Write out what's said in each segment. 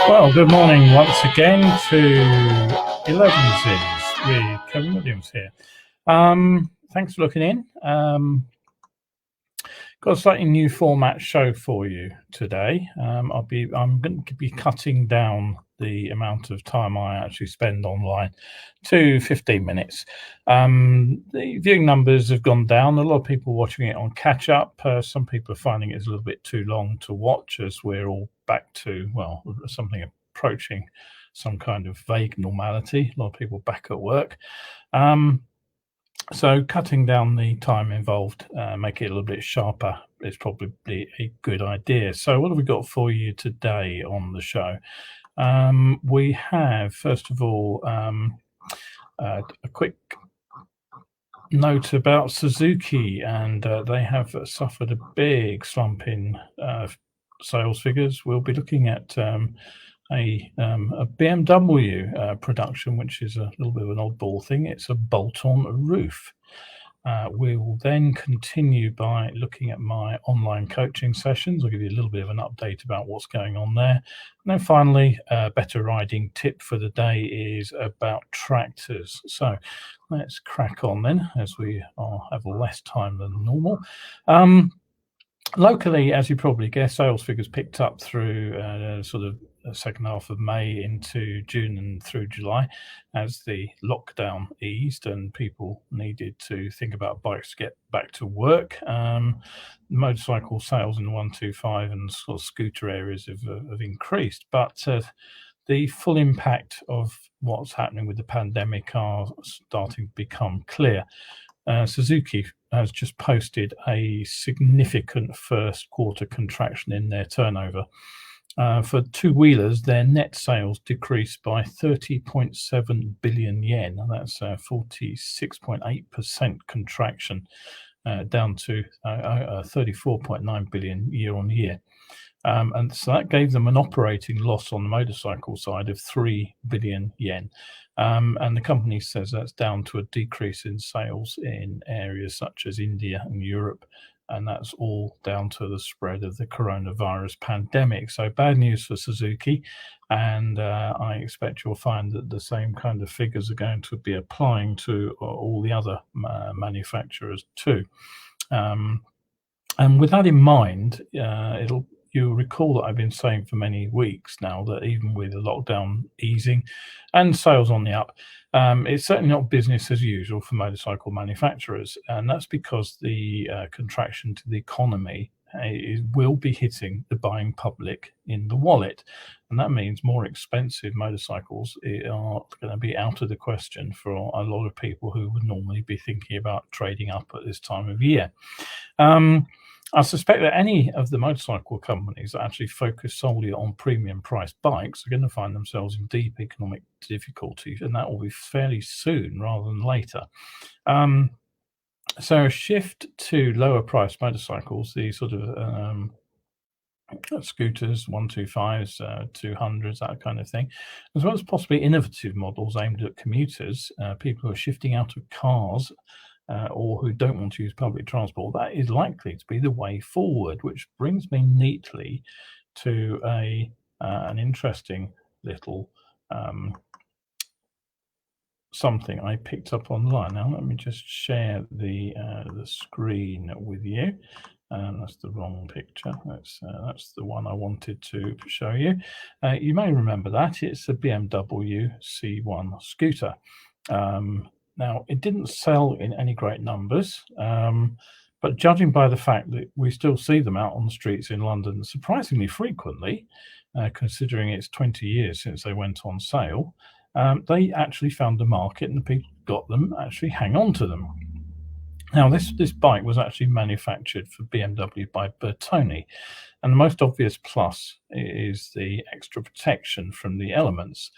Well, good morning once again to Elevenses with Kevin Williams here. Thanks for looking in. Got a slightly new format show for you today. I'm going to be cutting down the amount of time I actually spend online to 15 minutes. The viewing numbers have gone down. A lot of people watching it on catch up. Some people are finding it's a little bit too long to watch as we're all back to, well, something approaching some kind of vague normality. A lot of people back at work. So cutting down the time involved, make it a little bit sharper is probably a good idea. So what have we got for you today on the show? We have, first of all, a quick note about Suzuki, and they have suffered a big slump in sales figures. We'll be looking at a BMW production, which is a little bit of an oddball thing. It's a bolt-on roof. We will then continue by looking at my online coaching sessions. I'll give you a little bit of an update about what's going on there. And then finally, a better riding tip for the day is about tractors. So let's crack on then, as we have less time than normal. Locally, as you probably guessed, sales figures picked up through sort of the second half of May into June and through July as the lockdown eased and people needed to think about bikes to get back to work. Motorcycle sales in the 125 and sort of scooter areas have increased, but the full impact of what's happening with the pandemic are starting to become clear. Suzuki has just posted a significant first quarter contraction in their turnover. For two-wheelers, their net sales decreased by 30.7 billion yen. That's a 46.8% contraction, down to 34.9 billion year on year. And so that gave them an operating loss on the motorcycle side of 3 billion yen. And the company says that's down to a decrease in sales in areas such as India and Europe. And that's all down to the spread of the coronavirus pandemic. So bad news for Suzuki. And I expect you'll find that the same kind of figures are going to be applying to all the other manufacturers too. And with that in mind, you'll recall that I've been saying for many weeks now that even with the lockdown easing and sales on the up, it's certainly not business as usual for motorcycle manufacturers. And that's because the contraction to the economy will be hitting the buying public in the wallet. And that means more expensive motorcycles are going to be out of the question for a lot of people who would normally be thinking about trading up at this time of year. I suspect that any of the motorcycle companies that actually focus solely on premium priced bikes are going to find themselves in deep economic difficulty, and that will be fairly soon rather than later. So a shift to lower priced motorcycles, the sort of scooters, 125s, 200s, that kind of thing, as well as possibly innovative models aimed at commuters, people who are shifting out of cars or who don't want to use public transport, that is likely to be the way forward, which brings me neatly to an interesting little something I picked up online. Now let me just share the screen with you. That's the wrong picture. That's the one I wanted to show you. You may remember that it's a BMW C1 scooter. Now, it didn't sell in any great numbers, but judging by the fact that we still see them out on the streets in London surprisingly frequently, considering it's 20 years since they went on sale, they actually found a market, and the people who got them actually hang on to them. Now, this bike was actually manufactured for BMW by Bertone, and the most obvious plus is the extra protection from the elements.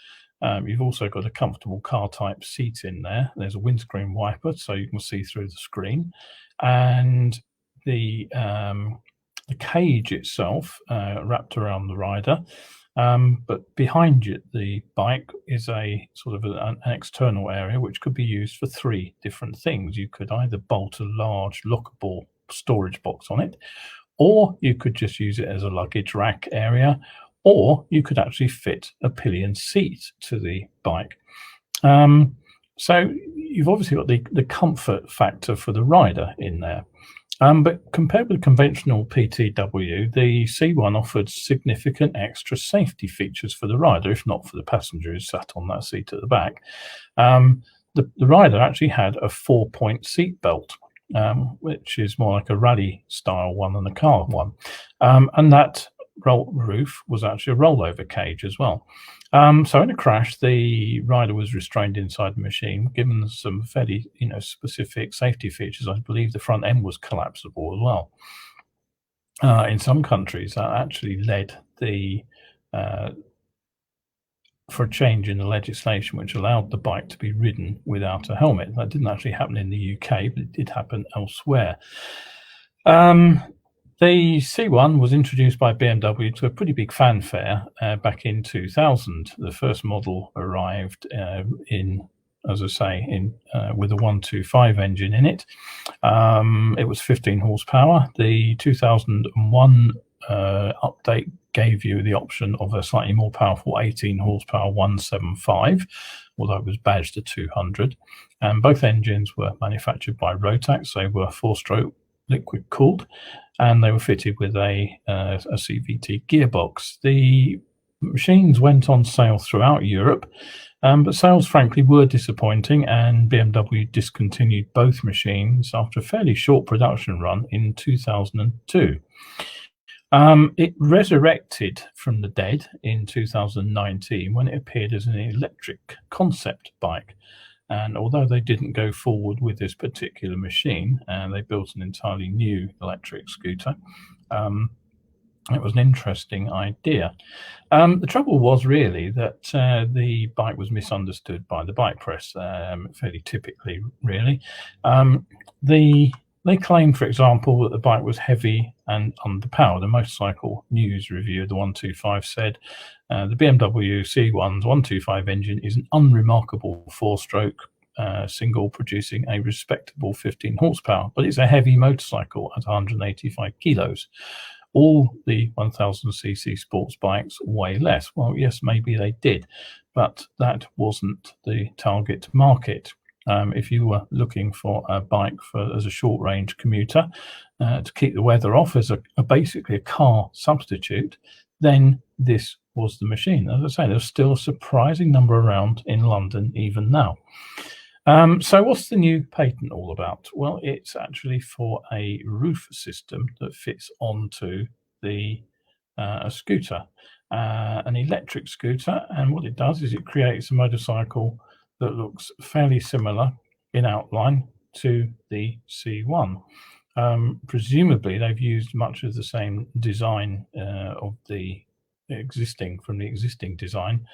You've also got a comfortable car-type seat in there. There's a windscreen wiper, so you can see through the screen, and the cage itself wrapped around the rider. But behind you, the bike is a sort of an external area which could be used for three different things. You could either bolt a large lockable storage box on it, or you could just use it as a luggage rack area, or you could actually fit a pillion seat to the bike. So you've obviously got the comfort factor for the rider in there. But compared with conventional PTW, the C1 offered significant extra safety features for the rider, if not for the passenger who sat on that seat at the back. The rider actually had a 4-point seat belt, which is more like a rally style one than a car one. And that roof was actually a rollover cage as well. So in a crash, the rider was restrained inside the machine, given some fairly, specific safety features. I believe the front end was collapsible as well. In some countries, that actually led for a change in the legislation, which allowed the bike to be ridden without a helmet. That didn't actually happen in the UK, but it did happen elsewhere. The C1 was introduced by BMW to a pretty big fanfare back in 2000. The first model arrived with a 125 engine in it. It was 15 horsepower. The 2001 update gave you the option of a slightly more powerful 18 horsepower 175, although it was badged to 200. And both engines were manufactured by Rotax. They were 4-stroke liquid cooled, and they were fitted with a CVT gearbox. The machines went on sale throughout Europe, but sales frankly were disappointing, and BMW discontinued both machines after a fairly short production run in 2002. It resurrected from the dead in 2019 when it appeared as an electric concept bike. And although they didn't go forward with this particular machine, and they built an entirely new electric scooter, it was an interesting idea. The trouble was really that the bike was misunderstood by the bike press, fairly typically, really. They claimed, for example, that the bike was heavy and underpowered. The Motorcycle News review of the 125 said, the BMW C1's 125 engine is an unremarkable 4-stroke single producing a respectable 15 horsepower, but it's a heavy motorcycle at 185 kilos. All the 1000cc sports bikes weigh less. Well, yes, maybe they did, but that wasn't the target market. If you were looking for a bike as a short-range commuter to keep the weather off as basically a car substitute, then this was the machine. As I say, there's still a surprising number around in London even now. So what's the new patent all about? Well, it's actually for a roof system that fits onto a scooter, an electric scooter. And what it does is it creates a motorcycle that looks fairly similar in outline to the C1. Presumably, they've used much of the same design from the existing design,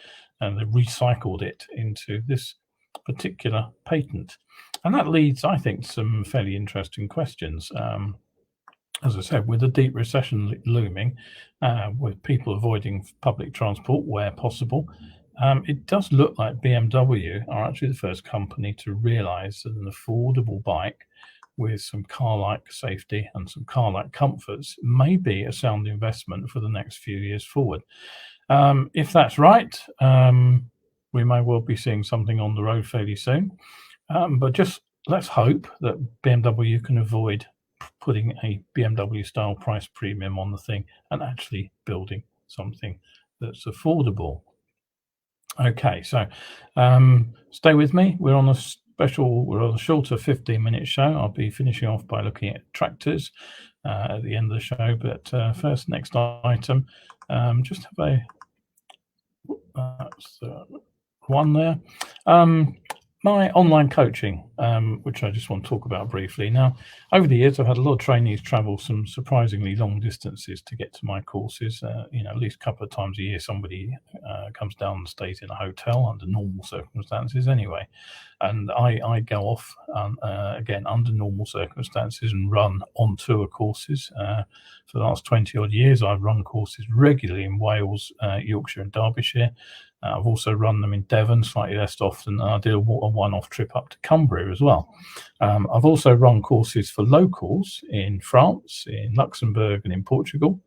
and they recycled it into this particular patent. And that leads, I think, to some fairly interesting questions. As I said, with a deep recession looming, with people avoiding public transport where possible, It does look like BMW are actually the first company to realize that an affordable bike with some car-like safety and some car-like comforts may be a sound investment for the next few years forward. If that's right, we may well be seeing something on the road fairly soon. But just let's hope that BMW can avoid putting a BMW style price premium on the thing and actually building something that's affordable. Okay, so stay with me. We're on a shorter 15-minute show. I'll be finishing off by looking at tractors at the end of the show. But first, next item, just have a one there. My online coaching, which I just want to talk about briefly. Now, over the years, I've had a lot of trainees travel some surprisingly long distances to get to my courses. At least a couple of times a year, somebody comes down and stays in a hotel under normal circumstances anyway. And I go off, again, under normal circumstances and run on tour courses. For the last 20 odd years, I've run courses regularly in Wales, Yorkshire and Derbyshire. I've also run them in Devon, slightly less often. I did a one-off trip up to Cumbria as well. I've also run courses for locals in France, in Luxembourg and in Portugal.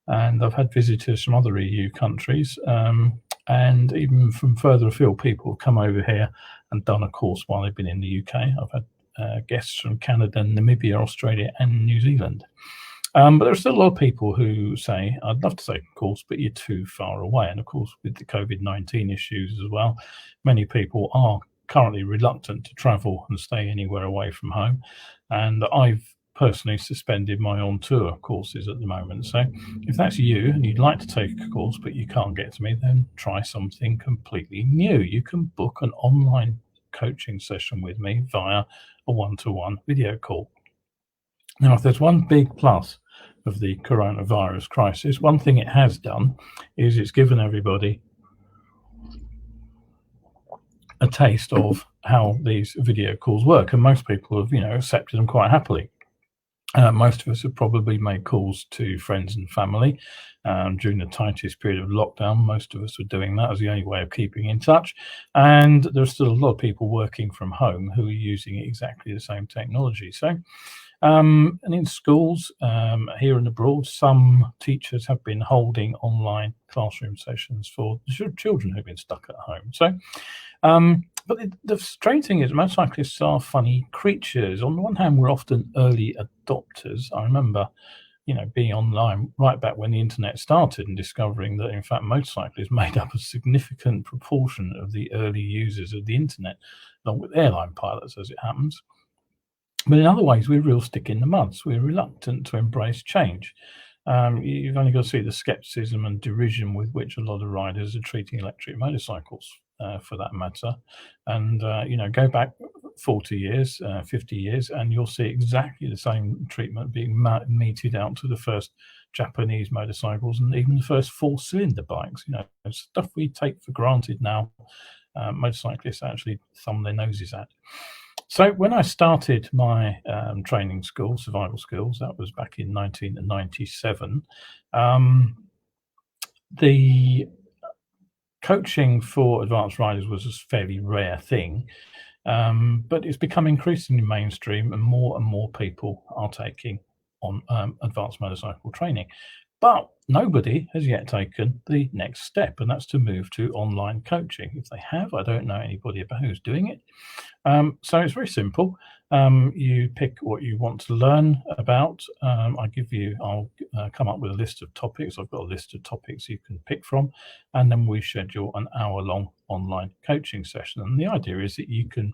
And I've had visitors from other EU countries, and even from further afield. People have come over here and done a course while they've been in the UK. I've had guests from Canada, Namibia, Australia and New Zealand. But there are still a lot of people who say, I'd love to take a course, but you're too far away. And of course, with the COVID-19 issues as well, many people are currently reluctant to travel and stay anywhere away from home. And I've personally suspended my on tour courses at the moment. So if that's you and you'd like to take a course, but you can't get to me, then try something completely new. You can book an online coaching session with me via a one-to-one video call. Now, if there's one big plus of the coronavirus crisis, one thing it has done is it's given everybody a taste of how these video calls work, and most people have, accepted them quite happily. Most of us have probably made calls to friends and family during the tightest period of lockdown. Most of us were doing that as the only way of keeping in touch. And there's still a lot of people working from home who are using exactly the same technology. So, and in schools here and abroad, some teachers have been holding online classroom sessions for children who've been stuck at home. So, but the strange thing is, motorcyclists are funny creatures. On the one hand, we're often early adopters. I remember, being online right back when the internet started and discovering that, in fact, motorcyclists made up a significant proportion of the early users of the internet, along with airline pilots, as it happens. But in other ways, we're real stick in the mud. We're reluctant to embrace change. You've only got to see the skepticism and derision with which a lot of riders are treating electric motorcycles, for that matter. And, go back 40 years, 50 years, and you'll see exactly the same treatment being meted out to the first Japanese motorcycles and even the first four-cylinder bikes. Stuff we take for granted now, motorcyclists actually thumb their noses at. So when I started my training school, survival skills, that was back in 1997, the coaching for advanced riders was a fairly rare thing, but it's become increasingly mainstream and more people are taking on advanced motorcycle training. But nobody has yet taken the next step, and that's to move to online coaching. If they have, I don't know anybody about who's doing it. So it's very simple. You pick what you want to learn about. I'll come up with a list of topics. I've got a list of topics you can pick from, and then we schedule an hour-long online coaching session. And the idea is that you can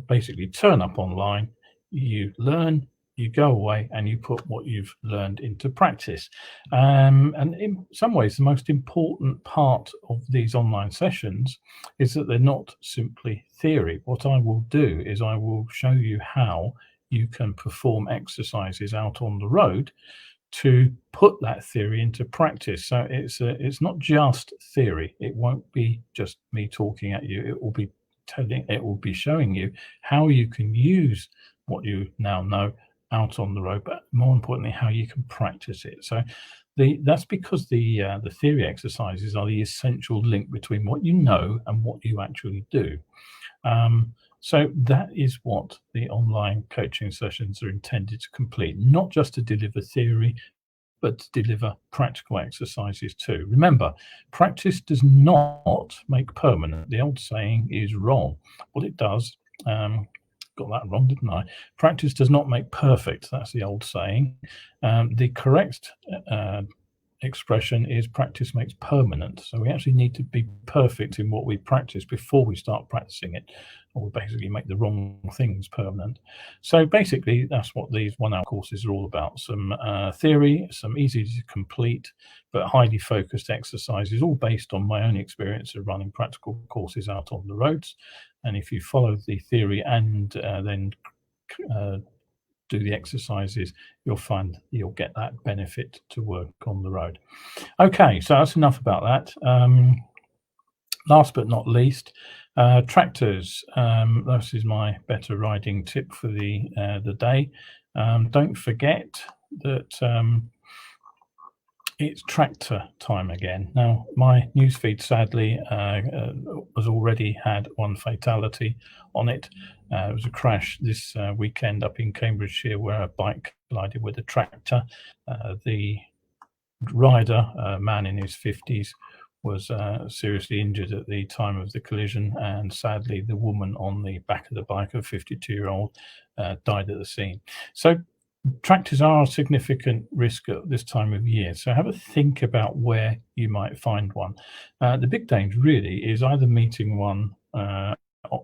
basically turn up online, you learn, you go away, and you put what you've learned into practice. And in some ways, the most important part of these online sessions is that they're not simply theory. What I will do is I will show you how you can perform exercises out on the road to put that theory into practice. So it's not just theory. It won't be just me talking at you. It will be showing you how you can use what you now know out on the road, but more importantly, how you can practice it. So That's because the theory exercises are the essential link between what you know and what you actually do. So that is what the online coaching sessions are intended to complete, not just to deliver theory, but to deliver practical exercises too. Remember, practice does not make permanent. The old saying is wrong. What it does, got that wrong, didn't I? Practice does not make perfect. That's the old saying. The correct expression is practice makes permanent. So we actually need to be perfect in what we practice before we start practicing it, or we basically make the wrong things permanent. So basically, that's what these 1 hour courses are all about. Some theory, some easy to complete but highly focused exercises, all based on my own experience of running practical courses out on the roads. And if you follow the theory and then do the exercises, you'll find you'll get that benefit to work on the road. Okay, so that's enough about that. Last but not least, tractors. This is my better riding tip for the day. Don't forget that it's tractor time again. Now, my newsfeed sadly has already had one fatality on it. It was a crash this weekend up in Cambridgeshire where a bike collided with a tractor. The rider, a man in his 50s, was seriously injured at the time of the collision, and sadly the woman on the back of the bike, a 52-year-old, died at the scene. So tractors are a significant risk at this time of year, so have a think about where you might find one. The big danger really is either meeting one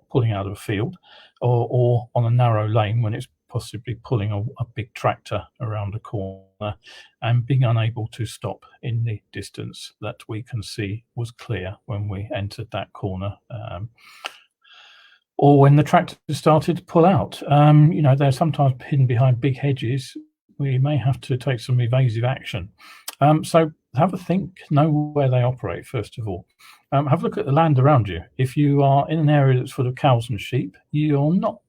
pulling out of a field, or on a narrow lane when it's possibly pulling a big tractor around a corner and being unable to stop in the distance that we can see was clear when we entered that corner. Or when the tractor started to pull out. They're sometimes hidden behind big hedges. We may have to take some evasive action. So have a think, know where they operate, first of all. Have a look at the land around you. If you are in an area that's full of cows and sheep, you're not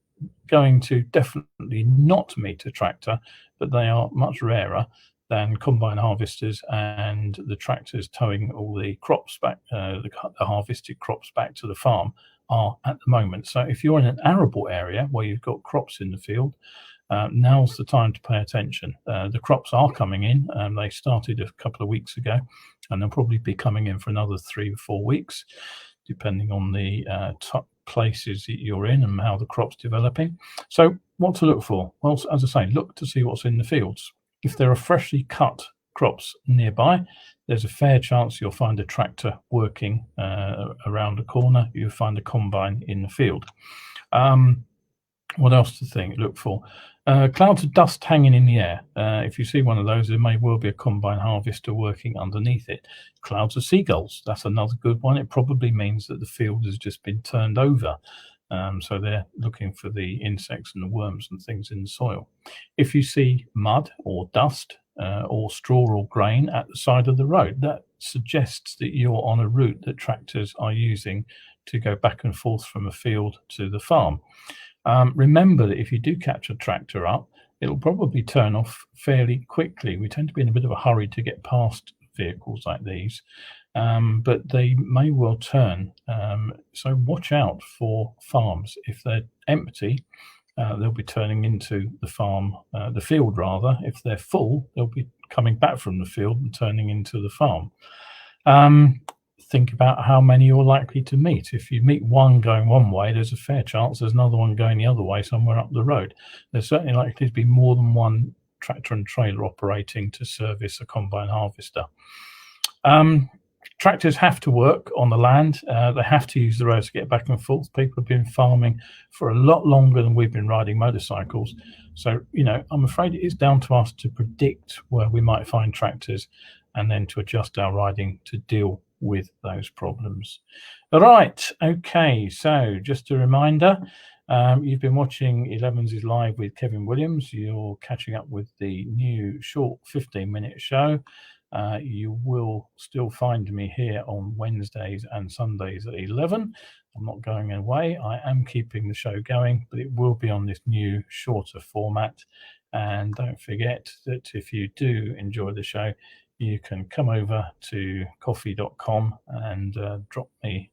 going to definitely not meet a tractor, but they are much rarer than combine harvesters and the tractors towing all the crops back, the harvested crops back to the farm are at the moment. So if you're in an arable area where you've got crops in the field, now's the time to pay attention. The crops are coming in. They started a couple of weeks ago, and they'll probably be coming in for another 3 or 4 weeks, depending on the places that you're in and how the crop's developing. So what to look for? Well, as I say, look to see what's in the fields. If there are freshly cut crops nearby, there's a fair chance you'll find a tractor working around a corner. You'll find a combine in the field. What else to look for? Clouds of dust hanging in the air. If you see one of those, there may well be a combine harvester working underneath it. Clouds of seagulls. That's another good one. It probably means that the field has just been turned over. So they're looking for the insects and the worms and things in the soil. If you see mud or dust or straw or grain at the side of the road, that suggests that you're on a route that tractors are using to go back and forth from a field to the farm. Remember that if you do catch a tractor up, it'll probably turn off fairly quickly. We tend to be in a bit of a hurry to get past vehicles like these, but they may well turn. So watch out for farms. If they're empty, they'll be turning into the farm, the field rather. If they're full, they'll be coming back from the field and turning into the farm. Think about how many you're likely to meet. If you meet one going one way, there's a fair chance there's another one going the other way somewhere up the road. There's certainly likely to be more than one tractor and trailer operating to service a combine harvester. Tractors have to work on the land. They have to use the roads to get back and forth. People have been farming for a lot longer than we've been riding motorcycles. So, I'm afraid it is down to us to predict where we might find tractors and then to adjust our riding to deal with those problems. All right. Okay. So just a reminder, you've been watching Elevenses Live with Kevin Williams. You're catching up with the new short 15-minute show. You will still find me here on Wednesdays and Sundays at 11. I'm not going away. I am keeping the show going, but it will be on this new shorter format. And don't forget that if you do enjoy the show, you can come over to coffee.com and drop me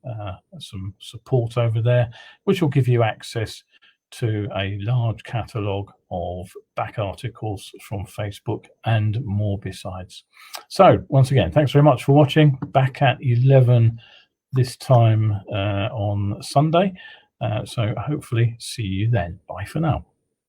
some support over there, which will give you access to a large catalogue of back articles from Facebook and more besides. So once again, thanks very much for watching. Back at 11 this time on Sunday. So hopefully see you then. Bye for now.